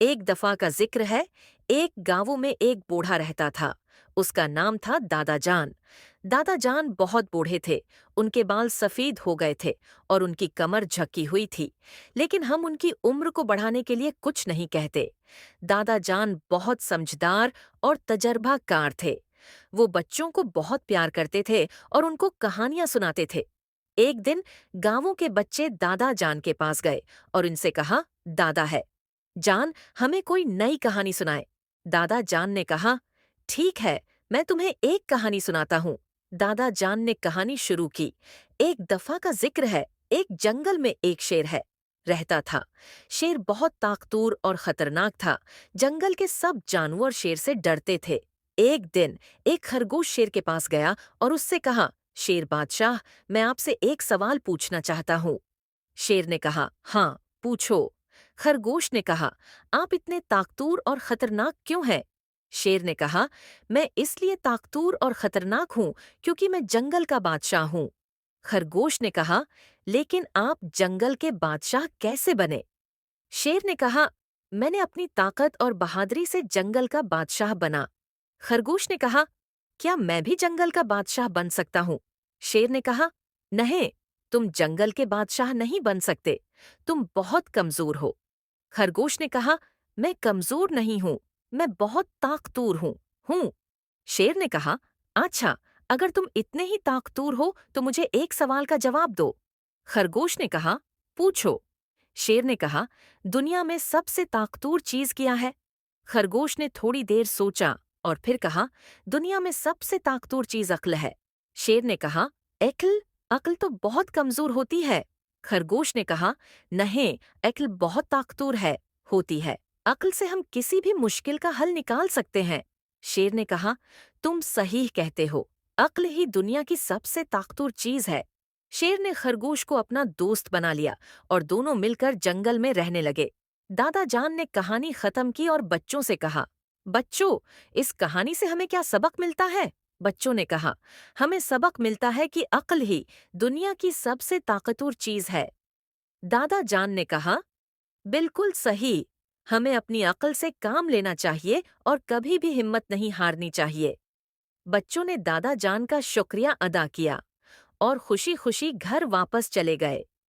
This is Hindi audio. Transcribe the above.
एक दफा का जिक्र है। एक गांव में एक बूढ़ा रहता था। उसका नाम था दादा जान। दादा जान बहुत बूढ़े थे। उनके बाल सफेद हो गए थे और उनकी कमर झकी हुई थी। लेकिन हम उनकी उम्र को बढ़ाने के लिए कुछ नहीं कहते। दादा जान बहुत समझदार और तजर्बाकार थे। वो बच्चों को बहुत प्यार करते थे और उनको कहानियां सुनाते थे। एक दिन गांवों के बच्चे दादा जान के पास गए और उनसे कहा, दादा है जान, हमें कोई नई कहानी सुनाए। दादा जान ने कहा, ठीक है, मैं तुम्हें एक कहानी सुनाता हूँ। दादा जान ने कहानी शुरू की। एक दफा का जिक्र है। एक जंगल में एक शेर है रहता था। शेर बहुत ताकतूर और खतरनाक था। जंगल के सब जानवर शेर से डरते थे। एक दिन एक खरगोश शेर के पास गया और उससे कहा, शेर बादशाह, मैं आपसे एक सवाल पूछना चाहता हूँ। शेर ने कहा, हाँ, पूछो। खरगोश ने कहा, आप इतने ताकतूर और खतरनाक क्यों हैं? शेर ने कहा, मैं इसलिए ताकतूर और खतरनाक हूं क्योंकि मैं जंगल का बादशाह हूं। खरगोश ने कहा, लेकिन आप जंगल के बादशाह कैसे बने? शेर ने कहा, मैंने अपनी ताकत और बहादुरी से जंगल का बादशाह बना। खरगोश ने कहा, क्या मैं भी जंगल का बादशाह बन सकता हूँ? शेर ने कहा, नहीं, तुम जंगल के बादशाह नहीं बन सकते। तुम बहुत कमजोर हो। खरगोश ने कहा, मैं कमजोर नहीं हूं, मैं बहुत ताकतूर हूँ। शेर ने कहा, अच्छा, अगर तुम इतने ही ताकतूर हो तो मुझे एक सवाल का जवाब दो। खरगोश ने कहा, पूछो। शेर ने कहा, दुनिया में सबसे ताकतूर चीज क्या है? खरगोश ने थोड़ी देर सोचा और फिर कहा, दुनिया में सबसे ताकतूर चीज अक्ल है। शेर ने कहा, अक्ल? अक्ल तो बहुत कमजोर होती है। खरगोश ने कहा, नहीं, अक्ल बहुत ताकतूर होती है। अक्ल से हम किसी भी मुश्किल का हल निकाल सकते हैं। शेर ने कहा, तुम सही कहते हो, अक्ल ही दुनिया की सबसे ताकतूर चीज है। शेर ने खरगोश को अपना दोस्त बना लिया और दोनों मिलकर जंगल में रहने लगे। दादा जान ने कहानी खत्म की और बच्चों से कहा, बच्चों, इस कहानी से हमें क्या सबक मिलता है? बच्चों ने कहा, हमें सबक मिलता है कि अक्ल ही दुनिया की सबसे ताकतवर चीज है। दादा जान ने कहा, बिल्कुल सही, हमें अपनी अक्ल से काम लेना चाहिए और कभी भी हिम्मत नहीं हारनी चाहिए। बच्चों ने दादा जान का शुक्रिया अदा किया और खुशी खुशी घर वापस चले गए।